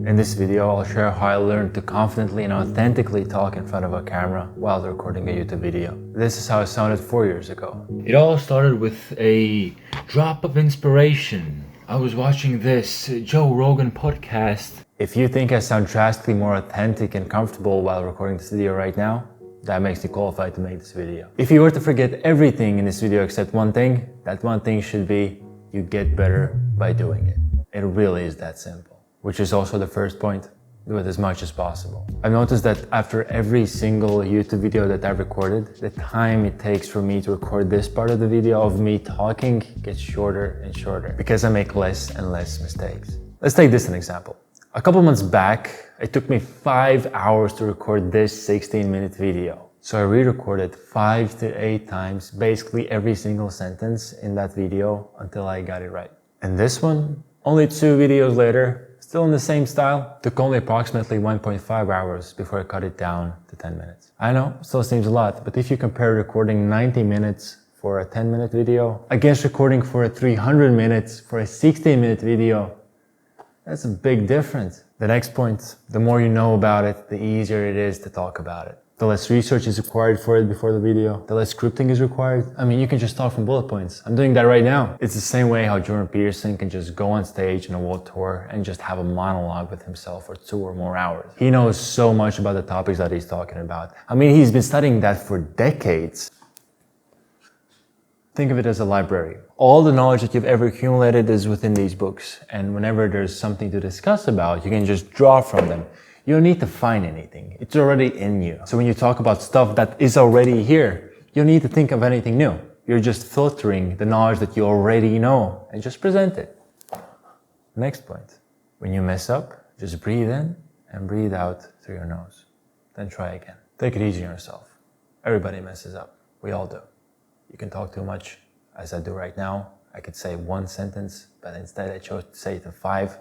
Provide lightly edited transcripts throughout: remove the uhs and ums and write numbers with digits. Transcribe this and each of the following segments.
In this video, I'll share how I learned to confidently and authentically talk in front of a camera while recording a YouTube video. This is how it sounded 4 years ago. It all started with a drop of inspiration. I was watching this Joe Rogan podcast. If you think I sound drastically more authentic and comfortable while recording this video right now, that makes me qualified to make this video. If you were to forget everything in this video except one thing, that one thing should be you get better by doing it. It really is that simple. Which is also the first point, do it as much as possible. I've noticed that after every single YouTube video that I've recorded, the time it takes for me to record this part of the video of me talking gets shorter and shorter because I make less and less mistakes. Let's take this as an example. A couple months back, it took me 5 hours to record this 16-minute video. So I re-recorded 5 to 8 times, basically every single sentence in that video until I got it right. And this one, only 2 videos later, still in the same style, took only approximately 1.5 hours before I cut it down to 10 minutes. I know, still seems a lot, but if you compare recording 90 minutes for a 10-minute video against recording for 300 minutes for a 16-minute video, that's a big difference. The next point, the more you know about it, the easier it is to talk about it. The less research is required for it before the video, the less scripting is required. I mean, you can just talk from bullet points. I'm doing that right now. It's the same way how Jordan Peterson can just go on stage in a world tour and just have a monologue with himself for 2 or more hours. He knows so much about the topics that he's talking about. I mean, he's been studying that for decades. Think of it as a library. All the knowledge that you've ever accumulated is within these books. And whenever there's something to discuss about, you can just draw from them. You don't need to find anything. It's already in you. So when you talk about stuff that is already here, you don't need to think of anything new. You're just filtering the knowledge that you already know and just present it. Next point. When you mess up, just breathe in and breathe out through your nose. Then try again. Take it easy on yourself. Everybody messes up. We all do. You can talk too much, as I do right now. I could say 1 sentence, but instead I chose to say it in 5.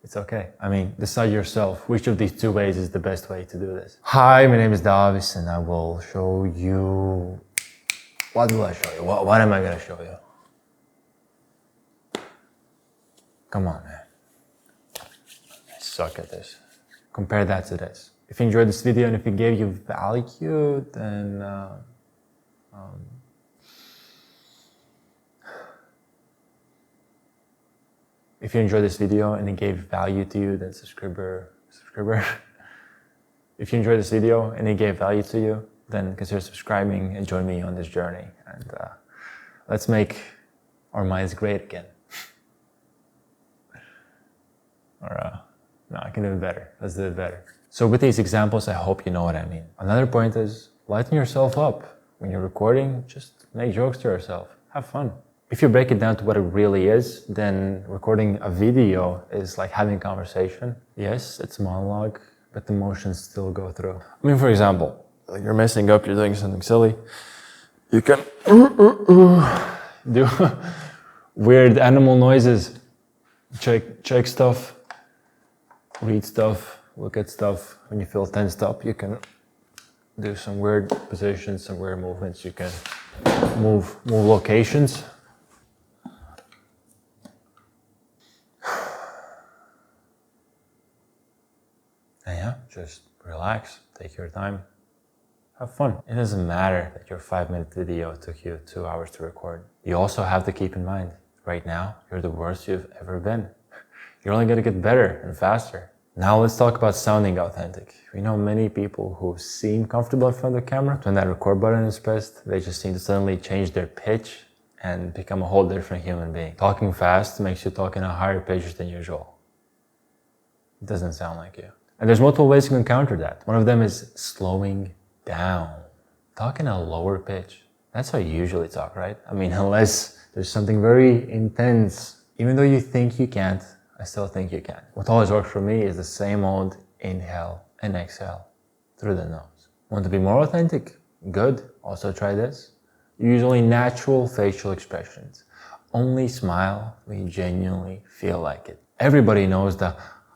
It's okay. I mean, decide yourself which of these 2 ways is the best way to do this. Hi, my name is Davis and I will show you... What will I show you? What am I going to show you? Come on, man. I suck at this. Compare that to this. If you enjoyed this video and if it gave you value, then... If you enjoyed this video and it gave value to you, then subscriber. If you enjoyed this video and it gave value to you, then consider subscribing and join me on this journey. And let's make our minds great again. Or, no, I can do it better. Let's do it better. So with these examples, I hope you know what I mean. Another point is lighten yourself up. When you're recording, just make jokes to yourself. Have fun. If you break it down to what it really is, then recording a video is like having a conversation. Yes, it's a monologue, but the emotions still go through. I mean, for example, like you're messing up, you're doing something silly. You can do weird animal noises, check stuff, read stuff, look at stuff. When you feel tensed up, you can do some weird positions, some weird movements. You can move locations. And yeah, just relax, take your time, have fun. It doesn't matter that your 5-minute video took you 2 hours to record. You also have to keep in mind, right now, you're the worst you've ever been. You're only gonna get better and faster. Now let's talk about sounding authentic. We know many people who seem comfortable in front of the camera. When that record button is pressed, they just seem to suddenly change their pitch and become a whole different human being. Talking fast makes you talk in a higher pitch than usual. It doesn't sound like you. And there's multiple ways you can counter that. One of them is slowing down. Talk in a lower pitch. That's how you usually talk, right? I mean, unless there's something very intense. Even though you think you can't, I still think you can. What always works for me is the same old inhale and exhale through the nose. Want to be more authentic? Good. Also try this. Use only natural facial expressions. Only smile when you genuinely feel like it. Everybody knows the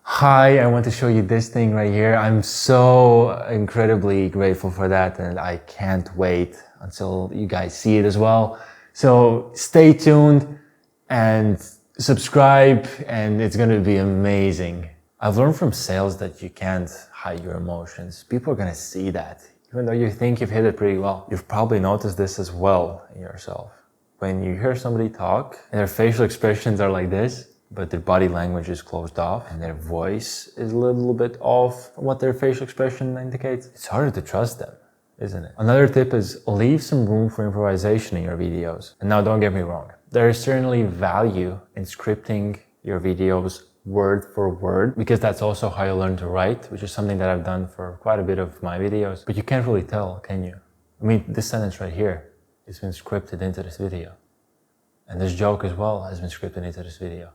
hi, I want to show you this thing right here. I'm so incredibly grateful for that and I can't wait until you guys see it as well. So stay tuned and subscribe and it's going to be amazing. I've learned from sales that you can't hide your emotions. People are gonna see that. Even though you think you've hit it pretty well. You've probably noticed this as well in yourself. When you hear somebody talk and their facial expressions are like this, but their body language is closed off and their voice is a little bit off from what their facial expression indicates, it's harder to trust them, isn't it? Another tip is leave some room for improvisation in your videos. And now don't get me wrong, there is certainly value in scripting your videos word for word, because that's also how you learn to write, which is something that I've done for quite a bit of my videos. But you can't really tell, can you? I mean, this sentence right here has been scripted into this video. And this joke as well has been scripted into this video.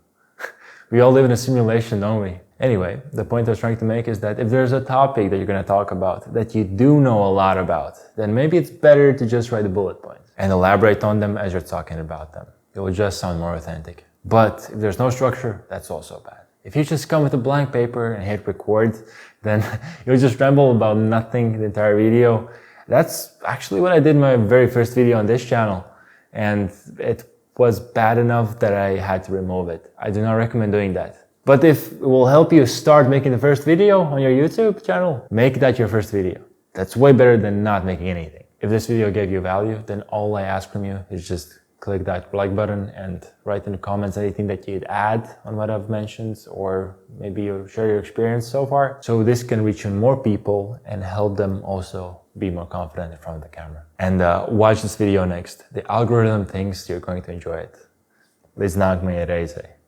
We all live in a simulation, don't we? Anyway, the point I was trying to make is that if there's a topic that you're going to talk about that you do know a lot about, then maybe it's better to just write the bullet points and elaborate on them as you're talking about them. It will just sound more authentic. But if there's no structure, that's also bad. If you just come with a blank paper and hit record, then you'll just ramble about nothing the entire video. That's actually what I did in my very first video on this channel. And it was bad enough that I had to remove it. I do not recommend doing that. But if it will help you start making the first video on your YouTube channel, make that your first video. That's way better than not making anything. If this video gave you value, then all I ask from you is just click that like button and write in the comments anything that you'd add on what I've mentioned, or maybe you share your experience so far. So this can reach more people and help them also be more confident in front of the camera. And watch this video next. The algorithm thinks you're going to enjoy it. Lyssna med dig.